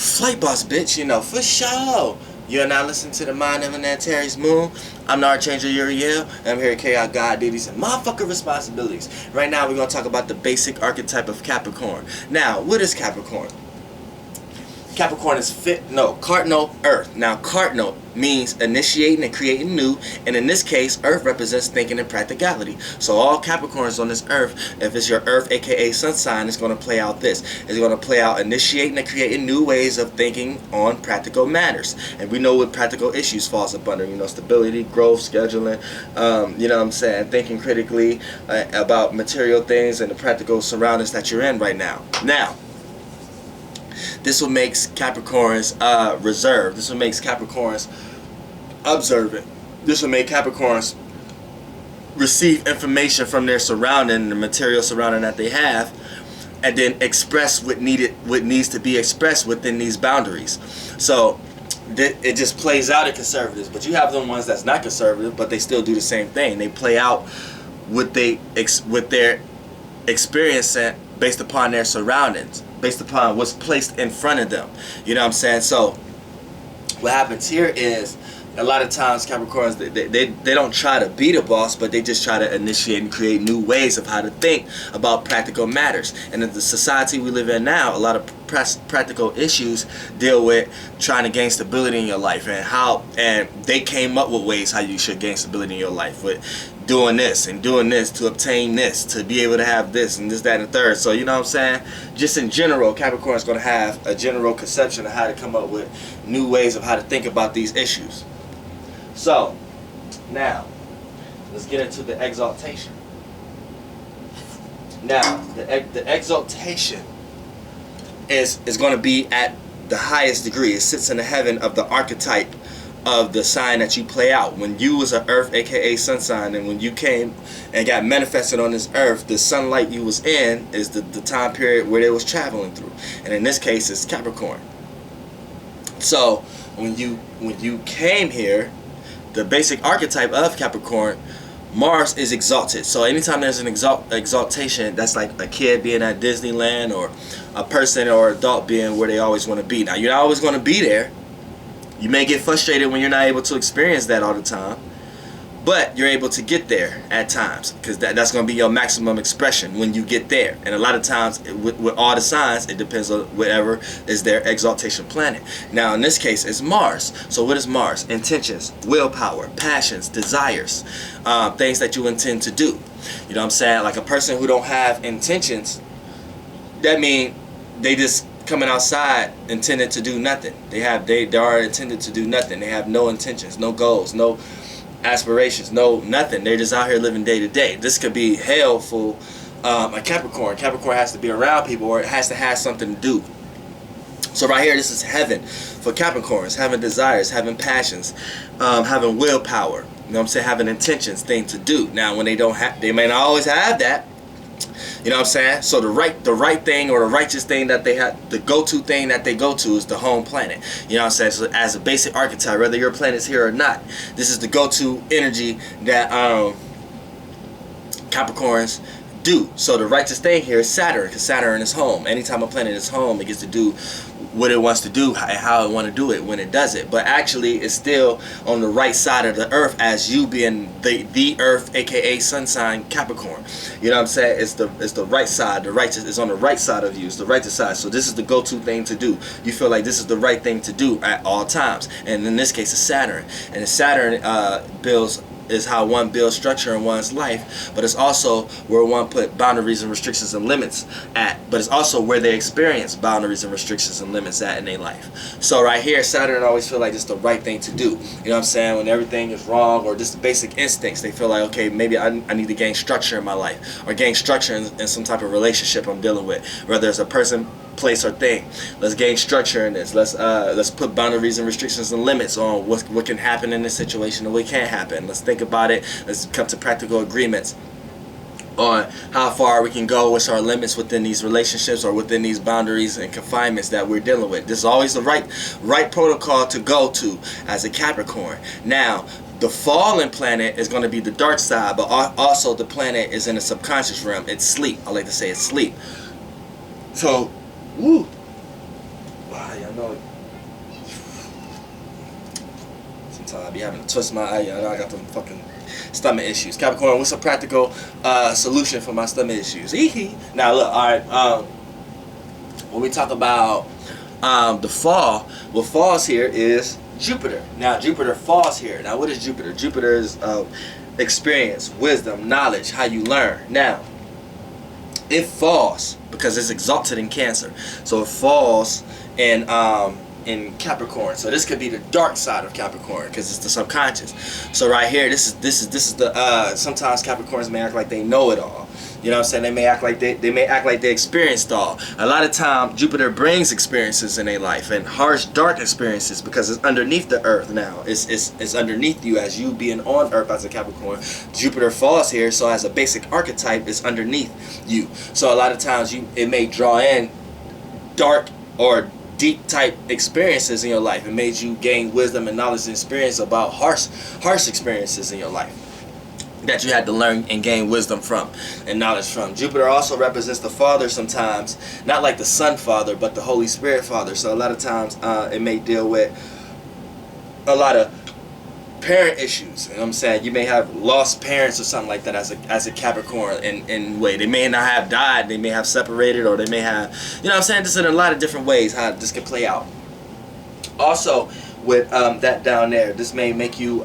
Flight boss, bitch, you know, for sure. You're now listening to the Mind of an Antares Moon. I'm the Archangel Uriel, and I'm here to carry out God duties and motherfucking responsibilities. Right now, we're going to talk about the basic archetype of Capricorn. Now, what is Capricorn? Capricorn is cardinal Earth. Now, cardinal means initiating and creating new, and in this case, Earth represents thinking and practicality. So all Capricorns on this Earth, if it's your Earth, aka Sun sign, it's going to play out this. It's going to play out initiating and creating new ways of thinking on practical matters. And we know what practical issues falls up under, you know, stability, growth, scheduling, you know what I'm saying, thinking critically about material things and the practical surroundings that you're in right now. Now, this will make Capricorns reserved. This will make Capricorns observant. This will make Capricorns receive information from their surrounding, the material surrounding that they have, and then express what needs to be expressed within these boundaries. So it just plays out in conservatives. But you have the ones that's not conservative, but they still do the same thing. They play out what they're experiencing based upon their surroundings, based upon what's placed in front of them. You know what I'm saying? So what happens here is a lot of times Capricorns, they don't try to be the boss, but they just try to initiate and create new ways of how to think about practical matters. And in the society we live in now, a lot of practical issues deal with trying to gain stability in your life, and they came up with ways how you should gain stability in your life with doing this and doing this to obtain this, to be able to have this and this, that, and the third. So you know what I'm saying? Just in general, Capricorn is going to have a general conception of how to come up with new ways of how to think about these issues. So now let's get into the exaltation. Now the exaltation is going to be at the highest degree. It sits in the heaven of the archetype of the sign that you play out. When you was an Earth, aka Sun sign, and when you came and got manifested on this Earth, the sunlight you was in is the time period where they was traveling through, and in this case it's Capricorn. So when you came here, the basic archetype of Capricorn, Mars is exalted. So anytime there's an exaltation, that's like a kid being at Disneyland, or a person or adult being where they always want to be. Now, you're not always going to be there. You may get frustrated when you're not able to experience that all the time, but you're able to get there at times, because that's going to be your maximum expression when you get there. And a lot of times with all the signs, it depends on whatever is their exaltation planet. Now in this case it's Mars. So what is Mars? Intentions, willpower, passions, desires, things that you intend to do. You know what I'm saying? Like a person who don't have intentions, that means they just coming outside intended to do nothing. They are intended to do nothing. They have no intentions, no goals, no aspirations, no nothing. They're just out here living day to day. This could be hell for a Capricorn. Capricorn has to be around people, or it has to have something to do. So right here, this is heaven for Capricorns, having desires, having passions, having willpower. You know what I'm saying? Having intentions, things to do. Now when they may not always have that. You know what I'm saying? So the right thing, or the righteous thing that they have, the go-to thing that they go to is the home planet. You know what I'm saying? So as a basic archetype, whether your planet's here or not, this is the go-to energy that Capricorns do. So the righteous thing here is Saturn, because Saturn is home. Anytime a planet is home, it gets to do what it wants to do and how it want to do it when it does it. But actually it's still on the right side of the Earth, as you being the Earth, aka Sun sign Capricorn. You know what I'm saying? It's the right side. The righteous is on the right side of you. It's the righteous side. So this is the go-to thing to do. You feel like this is the right thing to do at all times. And in this case it's Saturn. And the Saturn is how one builds structure in one's life, but it's also where one put boundaries and restrictions and limits at, but it's also where they experience boundaries and restrictions and limits at in their life. So right here, Saturn always feel like it's the right thing to do. You know what I'm saying? When everything is wrong, or just the basic instincts, they feel like, okay, maybe I need to gain structure in my life, or gain structure in some type of relationship I'm dealing with, whether it's a person, place, or thing. Let's gain structure in this. Let's put boundaries and restrictions and limits on what can happen in this situation and what can't happen. Let's think about it. Let's come to practical agreements on how far we can go, what's our limits within these relationships or within these boundaries and confinements that we're dealing with. This is always the right protocol to go to as a Capricorn. Now the fallen planet is going to be the dark side, but also the planet is in the subconscious realm. It's sleep. I like to say it's sleep. So woo. Wow, I know it. Sometimes I be having to twist my eye. I know I got them fucking stomach issues. Capricorn, what's a practical solution for my stomach issues? Now look, alright, when we talk about the fall, what falls here is Jupiter. Now Jupiter falls here. Now what is Jupiter? Jupiter is experience, wisdom, knowledge, how you learn. Now it falls because it's exalted in Cancer, so it falls in Capricorn. So this could be the dark side of Capricorn because it's the subconscious. So right here, this is the sometimes Capricorns may act like they know it all. You know what I'm saying? They may act like they experienced all. A lot of time Jupiter brings experiences in their life, and harsh, dark experiences, because it's underneath the earth now. It's underneath you as you being on earth as a Capricorn. Jupiter falls here, so as a basic archetype, it's underneath you. So a lot of times it may draw in dark or deep type experiences in your life. It made you gain wisdom and knowledge and experience about harsh experiences in your life that you had to learn and gain wisdom from and knowledge from. Jupiter also represents the Father sometimes, not like the Son Father, but the Holy Spirit Father. So a lot of times it may deal with a lot of parent issues. You know what I'm saying? You may have lost parents or something like that as a Capricorn in way. They may not have died, they may have separated, or they may have, you know what I'm saying? Just in a lot of different ways how this can play out. Also with that down there, this may make you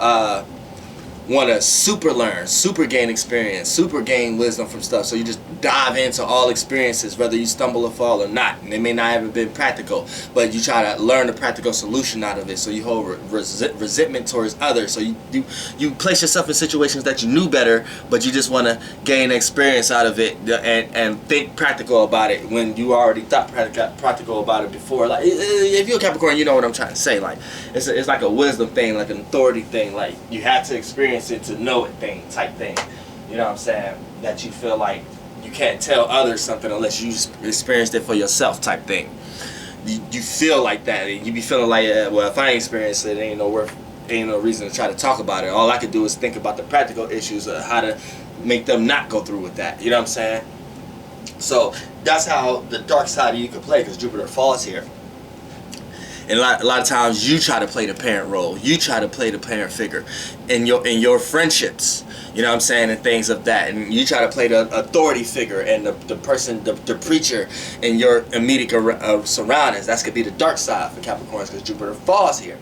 want to super learn, super gain experience, super gain wisdom from stuff. So you just dive into all experiences, whether you stumble or fall or not. And they may not have been practical, but you try to learn the practical solution out of it. So you hold resentment towards others. So you place yourself in situations that you knew better, but you just want to gain experience out of it and think practical about it when you already thought practical about it before. Like, if you're a Capricorn, you know what I'm trying to say. Like, it's like a wisdom thing, like an authority thing. Like, you have to experience it to know it thing, type thing. You know what I'm saying? That you feel like you can't tell others something unless you experienced it for yourself, type thing. You feel like that, and you be feeling like, well, if I ain't experienced it, ain't no reason to try to talk about it. All I could do is think about the practical issues of how to make them not go through with that. You know what I'm saying? So that's how the dark side of you can play, because Jupiter falls here. And a lot of times you try to play the parent role. You try to play the parent figure in your friendships. You know what I'm saying? And things of that. And you try to play the authority figure and the person, the preacher in your immediate surroundings. That could be the dark side for Capricorns because Jupiter falls here.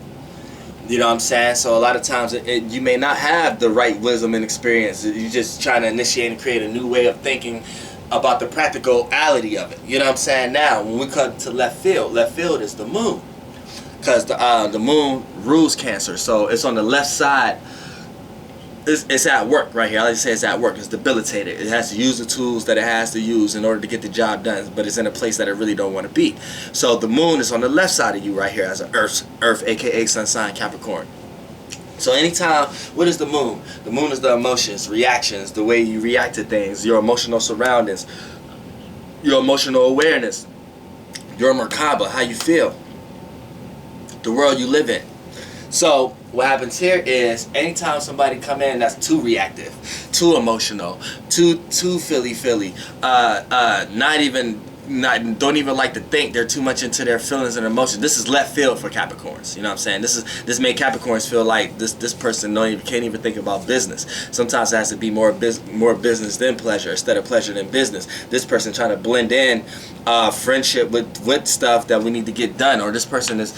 You know what I'm saying? So a lot of times you may not have the right wisdom and experience. You're just trying to initiate and create a new way of thinking about the practicality of it. You know what I'm saying? Now, when we come to left field is the moon. Because the moon rules Cancer, so it's on the left side. It's at work right here. I like to say it's at work. It's debilitated. It has to use the tools that it has to use in order to get the job done, but it's in a place that it really don't want to be. So the moon is on the left side of you right here as an Earth, aka sun sign Capricorn. So anytime, what is the moon? The moon is the emotions, reactions, the way you react to things, your emotional surroundings, your emotional awareness, your Merkaba, how you feel, the world you live in. So what happens here is anytime somebody come in that's too reactive, too emotional, too feely, don't even like to think, they're too much into their feelings and emotions. This is left field for Capricorns. You know what I'm saying? This made Capricorns feel like this person can't even think about business. Sometimes it has to be more business than pleasure instead of pleasure than business. This person trying to blend in friendship with stuff that we need to get done, or this person is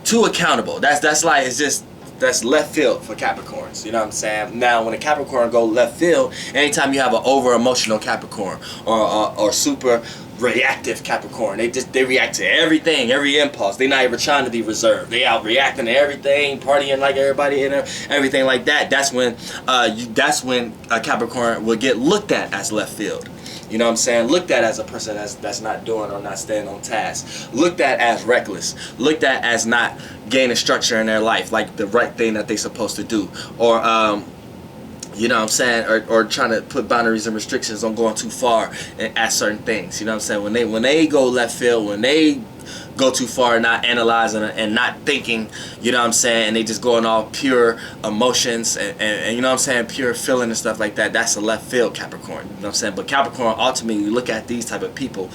too accountable. That's left field for Capricorns. You know what I'm saying? Now, when a Capricorn go left field, anytime you have an over emotional Capricorn or super reactive Capricorn, they react to everything, every impulse. They're not even trying to be reserved. They out reacting to everything, partying like everybody in there, everything like that. That's when a Capricorn will get looked at as left field. You know what I'm saying? Looked at as a person that's not doing or not staying on task. Looked at as reckless. Looked at as not gaining structure in their life, like the right thing that they're supposed to do. Or, you know what I'm saying? Or trying to put boundaries and restrictions on going too far at certain things. You know what I'm saying? When they go left field, when they go too far and not analyzing and not thinking, you know what I'm saying, and they just going all pure emotions and you know what I'm saying, pure feeling and stuff like that, that's a left field Capricorn. You know what I'm saying? But Capricorn, ultimately, you look at these type of people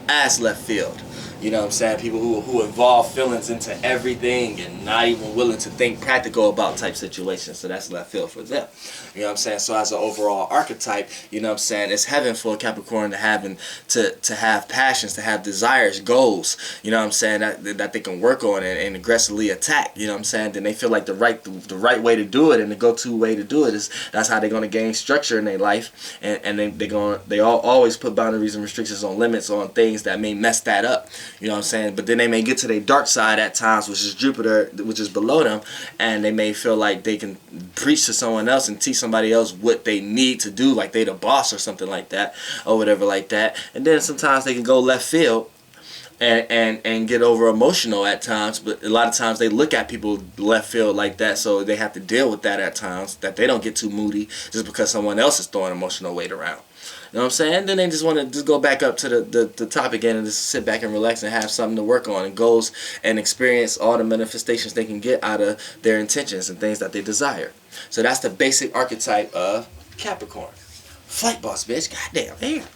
as left field. You know what I'm saying? People who involve feelings into everything and not even willing to think practical about type situations. So that's left field for them. You know what I'm saying? So as an overall archetype, you know what I'm saying, it's heaven for Capricorn to have passions, to have desires, goals, you know what I'm saying, that they can work on and aggressively attack, you know what I'm saying. Then they feel like the right way to do it, and the go-to way to do it is that's how they're going to gain structure in their life, and they always put boundaries and restrictions on limits on things that may mess that up. You know what I'm saying? But then they may get to their dark side at times, which is Jupiter, which is below them, and they may feel like they can preach to someone else and teach somebody else what they need to do, like they the boss or something like that, or whatever like that. And then sometimes they can go left field and get over emotional at times, but a lot of times they look at people left field like that, so they have to deal with that at times, that they don't get too moody just because someone else is throwing emotional weight around. You know what I'm saying? Then they just want to just go back up to the top again and just sit back and relax and have something to work on, and goals, and experience all the manifestations they can get out of their intentions and things that they desire. So that's the basic archetype of Capricorn. Flight boss, bitch. Goddamn. Damn.